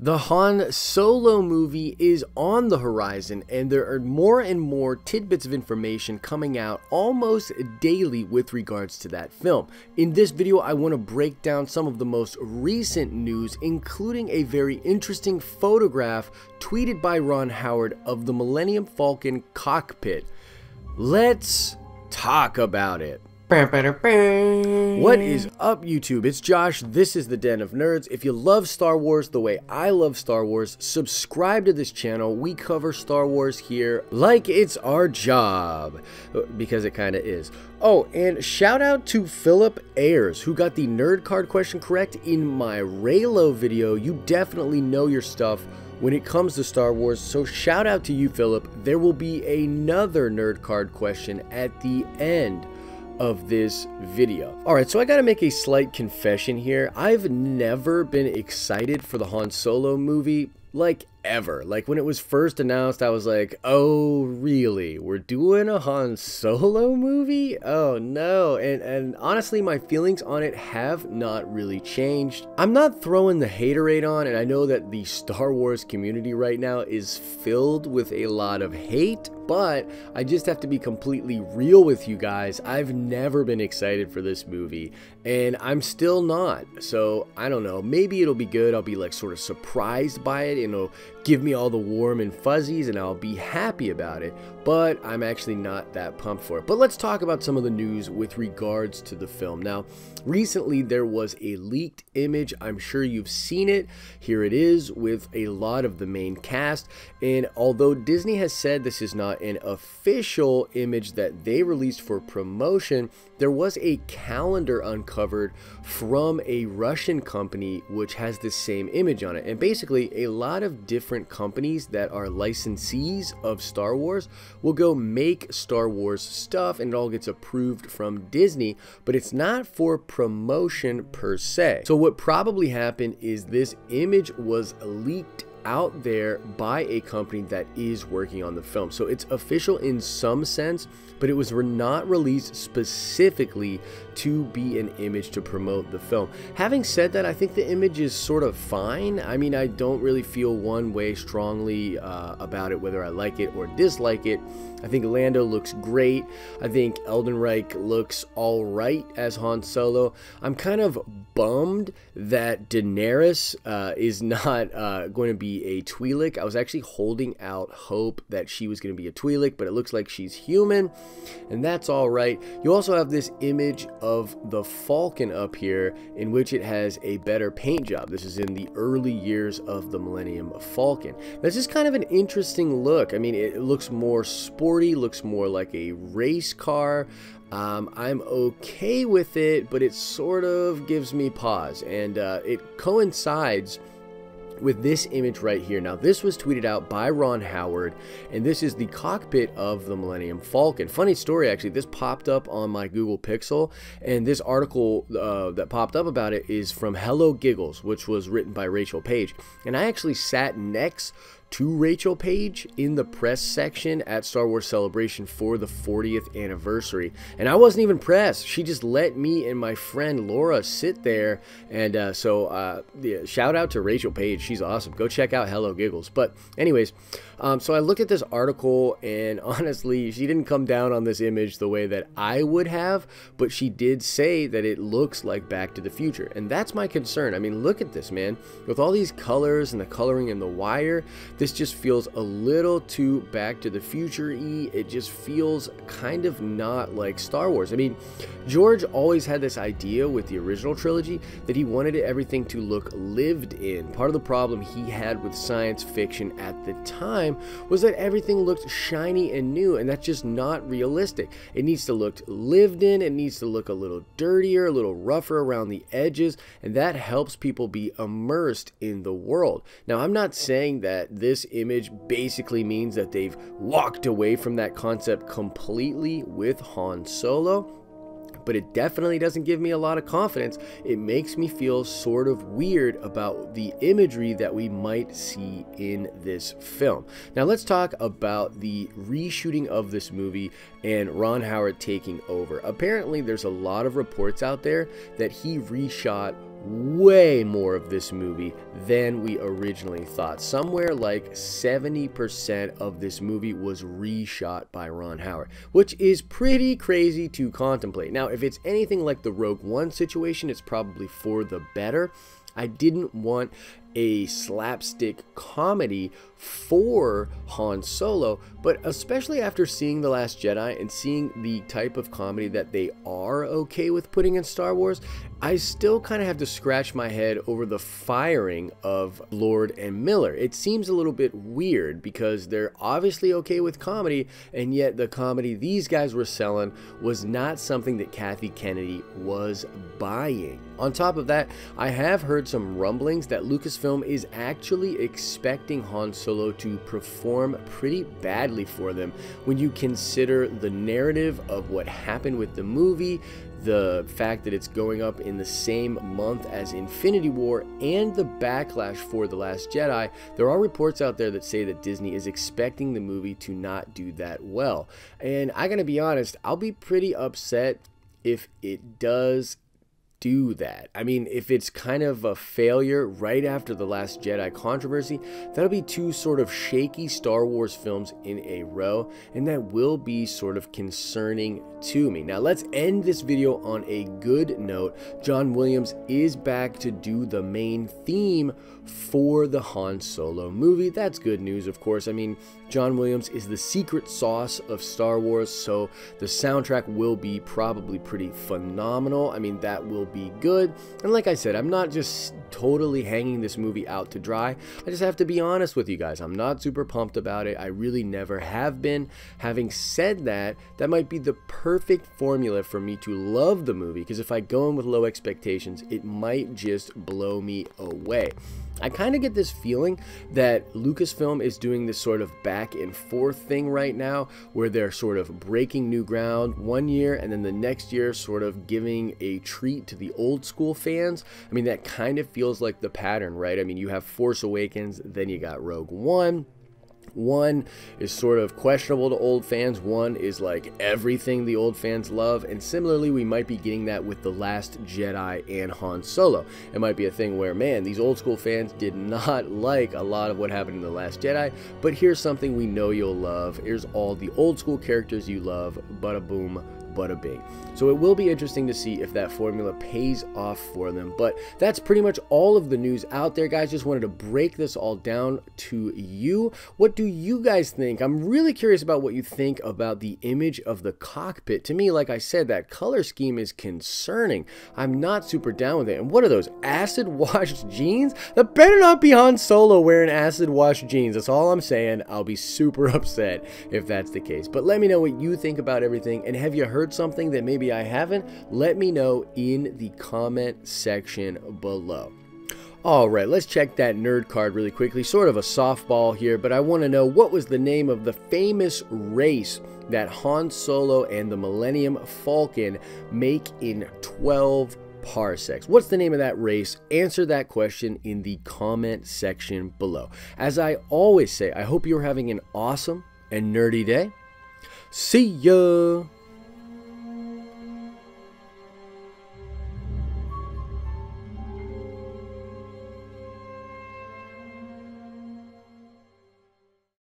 The Han Solo movie is on the horizon, and there are more and more tidbits of information coming out almost daily with regards to that film. In this video, I want to break down some of the most recent news, including a very interesting photograph tweeted by Ron Howard of the Millennium Falcon cockpit. Let's talk about it. What is up, YouTube? It's Josh. This is the Den of Nerds. If you love Star Wars the way I love Star Wars, subscribe to this channel. We cover Star Wars here like it's our job, because it kind of is. Oh, and shout out to Philip Ayers, who got the nerd card question correct in my Raylo video. You definitely know your stuff when it comes to Star Wars, so shout out to you, Philip. There will be another nerd card question at the end of this video. Alright, so I gotta make a slight confession here. I've never been excited for the Han Solo movie, like, ever. Like, when it was first announced, I was like, oh, really? We're doing a Han Solo movie? Oh, no. And honestly, my feelings on it have not really changed. I'm not throwing the haterade on, and I know that the Star Wars community right now is filled with a lot of hate, but I just have to be completely real with you guys. I've never been excited for this movie, and I'm still not. So, I don't know. Maybe it'll be good. I'll be, like, sort of surprised by it, you know, give me all the warm and fuzzies and I'll be happy about it, but I'm actually not that pumped for it. But let's talk about some of the news with regards to the film. Now, recently there was a leaked image. I'm sure you've seen it. Here it is with a lot of the main cast, and although Disney has said this is not an official image that they released for promotion, there was a calendar uncovered from a Russian company which has the same image on it. And basically, a lot of different companies that are licensees of Star Wars will go make Star Wars stuff, and it all gets approved from Disney, but it's not for promotion per se. So what probably happened is this image was leaked out there by a company that is working on the film. So it's official in some sense, but it was not released specifically to be an image to promote the film. Having said that, I think the image is sort of fine. I mean, I don't really feel one way strongly about it, whether I like it or dislike it. I think Lando looks great. I think Eldenreich looks all right as Han Solo. I'm kind of bummed that Daenerys is not going to be a Twi'lek. I was actually holding out hope that she was going to be a Twi'lek, but it looks like she's human, and that's all right. You also have this image of the Falcon up here, in which it has a better paint job. This is in the early years of the Millennium Falcon. This is kind of an interesting look. I mean, it looks more sporty, looks more like a race car. I'm okay with it, but it sort of gives me pause, and it coincides with this image right here. Now, this was tweeted out by Ron Howard, and this is the cockpit of the Millennium Falcon. Funny story, actually, this popped up on my Google Pixel, and this article that popped up about it is from Hello Giggles, which was written by Rachel Page, and I actually sat next to Rachel Page in the press section at Star Wars Celebration for the 40th anniversary, and I wasn't even pressed. She just let me and my friend Laura sit there, and yeah, shout out to Rachel Page. She's awesome. Go check out Hello Giggles. But anyways, so I looked at this article, and honestly, she didn't come down on this image the way that I would have, but she did say that it looks like Back to the Future, and that's my concern. I mean, look at this, man. With all these colors and the coloring and the wire, this just feels a little too Back to the Future-y. It just feels kind of not like Star Wars. I mean, George always had this idea with the original trilogy that he wanted everything to look lived in. Part of the problem he had with science fiction at the time was that everything looked shiny and new, and that's just not realistic. It needs to look lived in, it needs to look a little dirtier, a little rougher around the edges, and that helps people be immersed in the world. Now, I'm not saying that this image basically means that they've walked away from that concept completely with Han Solo, but it definitely doesn't give me a lot of confidence. It makes me feel sort of weird about the imagery that we might see in this film. Now let's talk about the reshooting of this movie and Ron Howard taking over. Apparently there's a lot of reports out there that he reshot way more of this movie than we originally thought. Somewhere like 70% of this movie was reshot by Ron Howard, which is pretty crazy to contemplate. Now, if it's anything like the Rogue One situation, it's probably for the better. I didn't want a slapstick comedy for Han Solo, but especially after seeing The Last Jedi and seeing the type of comedy that they are okay with putting in Star Wars, I still kind of have to scratch my head over the firing of Lord and Miller. It seems a little bit weird because they're obviously okay with comedy, and yet the comedy these guys were selling was not something that Kathy Kennedy was buying. On top of that, I have heard some rumblings that Lucasfilm is actually expecting Han Solo to perform pretty badly for them when you consider the narrative of what happened with the movie, the fact that it's going up in the same month as Infinity War, and the backlash for The Last Jedi. There are reports out there that say that Disney is expecting the movie to not do that well. And I gotta be honest, I'll be pretty upset if it does do that. I mean, if it's kind of a failure right after the Last Jedi controversy, that'll be two sort of shaky Star Wars films in a row, and that will be sort of concerning to me. Now, let's end this video on a good note. Joh Williams is back to do the main theme for the Han Solo movie. That's good news, of course. I mean, Joh Williams is the secret sauce of Star Wars, so the soundtrack will be probably pretty phenomenal. I mean, that will be good. And like I said, I'm not just totally hanging this movie out to dry. I just have to be honest with you guys. I'm not super pumped about it. I really never have been. Having said that, that might be the perfect formula for me to love the movie, because if I go in with low expectations, it might just blow me away. I kind of get this feeling that Lucasfilm is doing this sort of back and forth thing right now, where they're sort of breaking new ground one year and then the next year sort of giving a treat to the old school fans. I mean, that kind of feels like the pattern, right? I mean, you have Force Awakens, then you got Rogue One. One is sort of questionable to old fans. One is like everything the old fans love. And similarly, we might be getting that with The Last Jedi and Han Solo. It might be a thing where, man, these old school fans did not like a lot of what happened in The Last Jedi, but here's something we know you'll love. Here's all the old school characters you love. Bada boom, bada bing. So it will be interesting to see if that formula pays off for them. But that's pretty much all of the news out there, guys. Just wanted to break this all down to you. What do you guys think? I'm really curious about what you think about the image of the cockpit. To me, like I said, that color scheme is concerning. I'm not super down with it. And what are those, acid washed jeans? That better not be Han Solo wearing acid washed jeans. That's all I'm saying. I'll be super upset if that's the case. But let me know what you think about everything. And have you heard something that maybe I haven't? Let me know in the comment section below. Alright, let's check that nerd card really quickly. Sort of a softball here, but I want to know, what was the name of the famous race that Han Solo and the Millennium Falcon make in 12 parsecs? What's the name of that race? Answer that question in the comment section below. As I always say, I hope you're having an awesome and nerdy day. See ya!